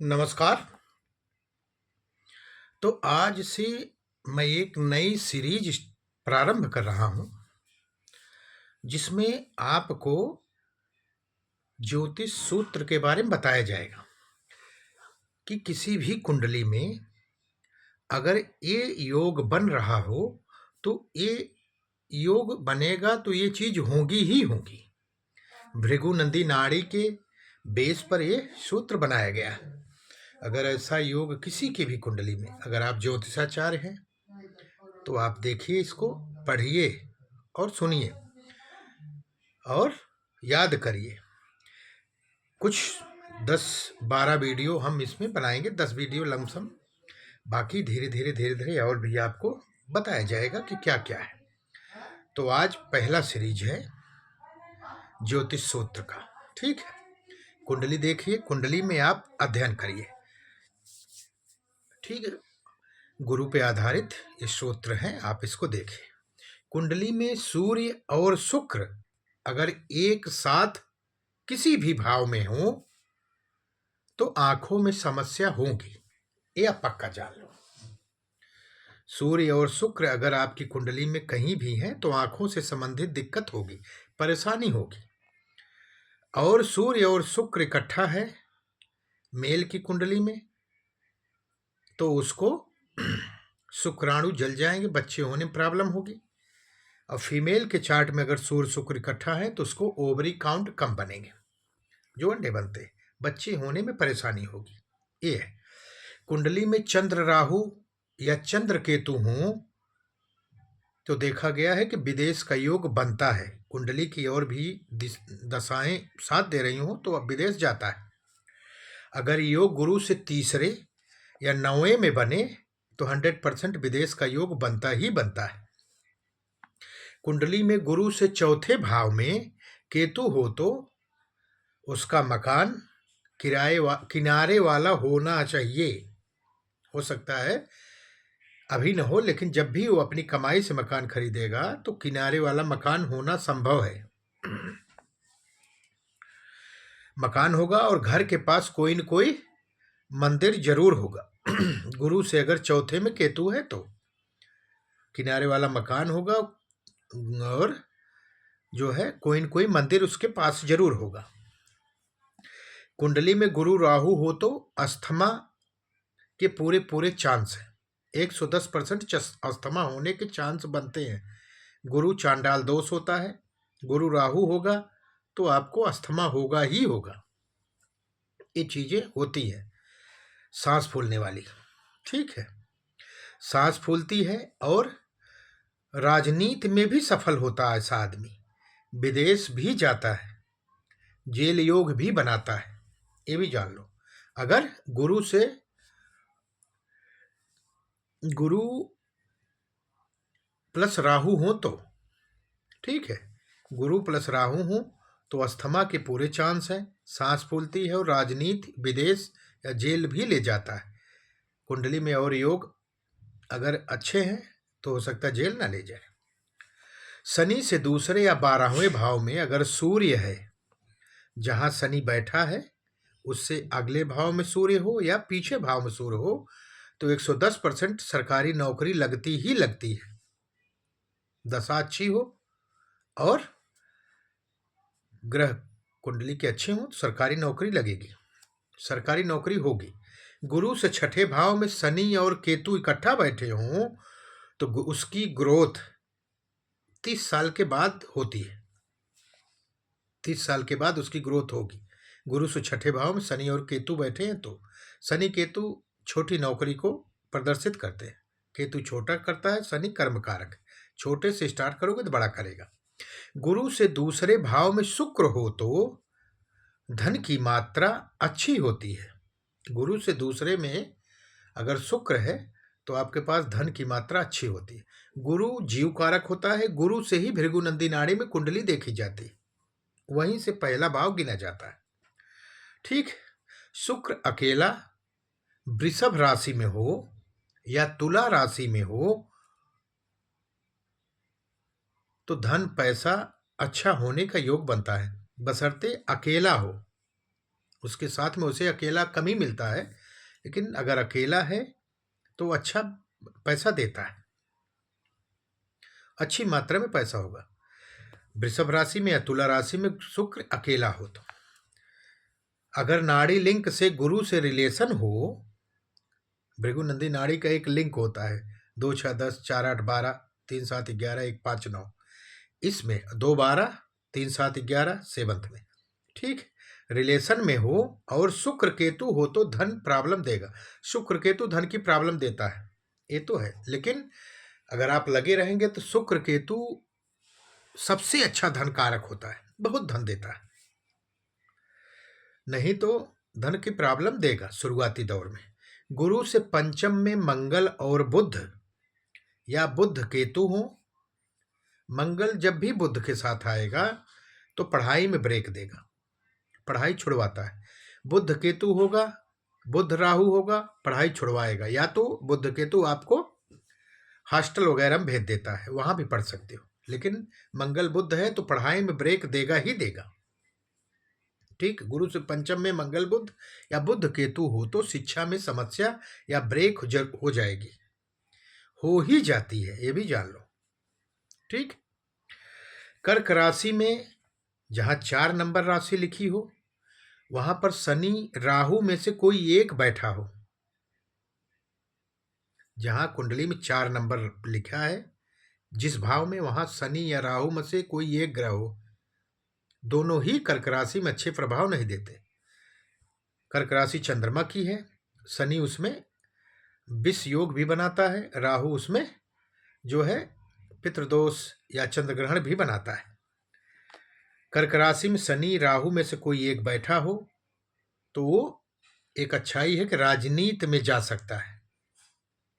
नमस्कार। तो आज से मैं एक नई सीरीज प्रारंभ कर रहा हूँ, जिसमें आपको ज्योतिष सूत्र के बारे में बताया जाएगा कि किसी भी कुंडली में अगर ये योग बन रहा हो, तो ये योग बनेगा तो ये चीज़ होगी ही होगी। भृगु नंदी नाड़ी के बेस पर ये सूत्र बनाया गया है। अगर ऐसा योग किसी की भी कुंडली में, अगर आप ज्योतिषाचार्य हैं, तो आप देखिए, इसको पढ़िए और सुनिए और याद करिए। कुछ 10-12 वीडियो हम इसमें बनाएंगे, 10 वीडियो लमसम। बाकी धीरे धीरे और भी आपको बताया जाएगा कि क्या क्या है। तो आज पहला सीरीज है ज्योतिष सूत्र का। ठीक है, कुंडली देखिए, कुंडली में आप अध्ययन करिए। ठीक है, गुरु पे आधारित ये सूत्र हैं, आप इसको देखिए। कुंडली में सूर्य और शुक्र अगर एक साथ किसी भी भाव में हो, तो आंखों में समस्या होगी, ये आप पक्का जान लो। सूर्य और शुक्र अगर आपकी कुंडली में कहीं भी हैं, तो आंखों से संबंधित दिक्कत होगी, परेशानी होगी। और सूर्य और शुक्र इकट्ठा है मेल की कुंडली में, तो उसको शुक्राणु जल जाएंगे, बच्चे होने में प्रॉब्लम होगी। और फीमेल के चार्ट में अगर सूर्य शुक्र इकट्ठा है, तो उसको ओवरी काउंट कम बनेंगे, जो अंडे बनते, बच्चे होने में परेशानी होगी। ये है। कुंडली में चंद्र राहु या चंद्र केतु हो, तो देखा गया है कि विदेश का योग बनता है। कुंडली की और भी दशाएं साथ दे रही हो, तो अब विदेश जाता है। अगर योग गुरु से तीसरे या नौवें में बने, तो 100% विदेश का योग बनता ही बनता है। कुंडली में गुरु से चौथे भाव में केतु हो, तो उसका मकान किनारे वाला होना चाहिए। हो सकता है अभी न हो, लेकिन जब भी वो अपनी कमाई से मकान खरीदेगा, तो किनारे वाला मकान होना संभव है। मकान होगा और घर के पास कोई न कोई मंदिर जरूर होगा। गुरु से अगर चौथे में केतु है, तो किनारे वाला मकान होगा और जो है कोई न कोई मंदिर उसके पास जरूर होगा। कुंडली में गुरु राहु हो, तो अस्थमा के पूरे पूरे चांस है। 110% अस्थमा होने के चांस बनते हैं। गुरु चांडाल दोष होता है, गुरु राहु होगा तो आपको अस्थमा होगा ही होगा। ये चीजें होती है सांस फूलने वाली। ठीक है, सांस फूलती है और राजनीति में भी सफल होता है ऐसा आदमी, विदेश भी जाता है, जेल योग भी बनाता है, ये भी जान लो। अगर गुरु प्लस राहु हो तो, ठीक है, गुरु प्लस राहु हो तो अस्थमा के पूरे चांस हैं, सांस फूलती है और राजनीति, विदेश या जेल भी ले जाता है। कुंडली में और योग अगर अच्छे हैं, तो हो सकता है जेल ना ले जाए। शनि से दूसरे या 12वें भाव में अगर सूर्य है, जहां शनि बैठा है उससे अगले भाव में सूर्य हो या पीछे भाव में सूर्य हो, तो 110% सरकारी नौकरी लगती ही लगती है। दशा अच्छी हो और ग्रह कुंडली के अच्छे हों, तो सरकारी नौकरी लगेगी, सरकारी नौकरी होगी। गुरु से छठे भाव में शनि और केतु इकट्ठा बैठे हों, तो उसकी ग्रोथ 30 साल के बाद होती है। 30 साल के बाद उसकी ग्रोथ होगी। गुरु से छठे भाव में शनि और केतु बैठे हैं, तो शनि केतु छोटी नौकरी को प्रदर्शित करते हैं। केतु छोटा करता है, शनि कर्म कारक, छोटे से स्टार्ट करोगे तो बड़ा करेगा। गुरु से दूसरे भाव में शुक्र हो, तो धन की मात्रा अच्छी होती है। गुरु से दूसरे में अगर शुक्र है, तो आपके पास धन की मात्रा अच्छी होती है। गुरु जीव कारक होता है, गुरु से ही भृगु नंदी नाड़ी में कुंडली देखी जाती है, वहीं से पहला भाव गिना जाता है। ठीक, शुक्र अकेला वृषभ राशि में हो या तुला राशि में हो, तो धन पैसा अच्छा होने का योग बनता है, बशर्ते अकेला हो, उसके साथ में उसे अकेला कम ही मिलता है, लेकिन अगर अकेला है तो अच्छा पैसा देता है, अच्छी मात्रा में पैसा होगा। वृषभ राशि में या तुला राशि में शुक्र अकेला हो तो अगर नाड़ी लिंक से गुरु से रिलेशन हो, भृगुनंदी नाड़ी का एक लिंक होता है 2 6 10 4 8 12 3 7 11 1 5 9, इसमें 2 12 3 7 11 सेवंथ में, ठीक, रिलेशन में हो और शुक्र केतु हो तो धन प्रॉब्लम देगा। शुक्र केतु धन की प्रॉब्लम देता है, ये तो है, लेकिन अगर आप लगे रहेंगे तो शुक्र केतु सबसे अच्छा धन कारक होता है, बहुत धन देता है। नहीं तो धन की प्रॉब्लम देगा शुरुआती दौर में। गुरु से पंचम में मंगल और बुध या बुध केतु हो, मंगल जब भी बुध के साथ आएगा तो पढ़ाई में ब्रेक देगा, पढ़ाई छुड़वाता है। बुध केतु होगा, बुध राहु होगा, पढ़ाई छुड़वाएगा, या तो बुध केतु आपको हॉस्टल वगैरह में भेज देता है, वहां भी पढ़ सकते हो, लेकिन मंगल बुध है तो पढ़ाई में ब्रेक देगा ही देगा, ठीक। गुरु से पंचम में मंगल बुध या बुध केतु हो तो शिक्षा में समस्या या ब्रेक हो जाएगी, हो ही जाती है, ये भी जान लो, ठीक। कर्क राशि में जहां 4 नंबर राशि लिखी हो वहां पर शनि राहु में से कोई एक बैठा हो, जहां कुंडली में 4 नंबर लिखा है जिस भाव में, वहां शनि या राहु में से कोई एक ग्रह हो, दोनों ही कर्क राशि में अच्छे प्रभाव नहीं देते। कर्क राशि चंद्रमा की है, शनि उसमें विष योग भी बनाता है, राहु उसमें जो है पितृदोष या चंद्र ग्रहण भी बनाता है। कर्क राशि में शनि राहु में से कोई एक बैठा हो तो वो एक अच्छाई है कि राजनीति में जा सकता है,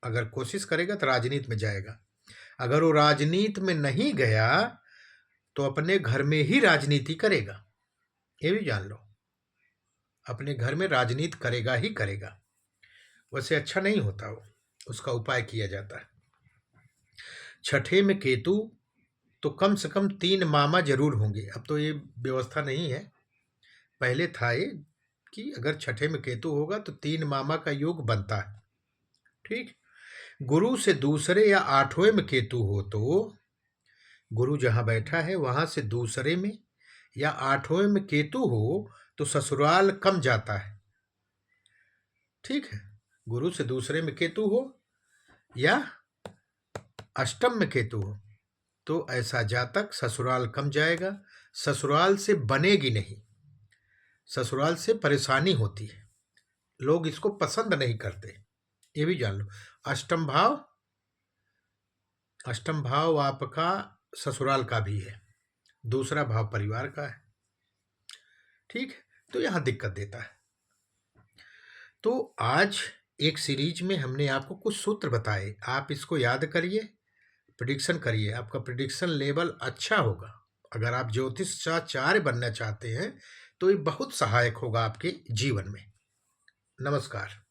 अगर कोशिश करेगा तो राजनीति में जाएगा। अगर वो राजनीति में नहीं गया तो अपने घर में ही राजनीति करेगा, ये भी जान लो, अपने घर में राजनीति करेगा ही करेगा, वैसे अच्छा नहीं होता वो, उसका उपाय किया जाता है। छठे में केतु तो कम से कम 3 मामा जरूर होंगे, अब तो ये व्यवस्था नहीं है, पहले था ये कि अगर छठे में केतु होगा तो 3 मामा का योग बनता है, ठीक। गुरु से दूसरे या 8वें में केतु हो तो गुरु जहां बैठा है वहां से दूसरे में या 8वें में केतु हो तो ससुराल कम जाता है, ठीक है। गुरु से दूसरे में केतु हो या अष्टम में केतु हो तो ऐसा जातक ससुराल कम जाएगा, ससुराल से बनेगी नहीं, ससुराल से परेशानी होती है, लोग इसको पसंद नहीं करते, ये भी जान लो। अष्टम भाव आपका ससुराल का भी है, दूसरा भाव परिवार का है, ठीक, तो यहां दिक्कत देता है। तो आज एक सीरीज में हमने आपको कुछ सूत्र बताए, आप इसको याद करिए, प्रिडिक्शन करिए, आपका प्रिडिक्शन लेवल अच्छा होगा। अगर आप ज्योतिषाचार्य बनना चाहते हैं तो ये बहुत सहायक होगा आपके जीवन में। नमस्कार।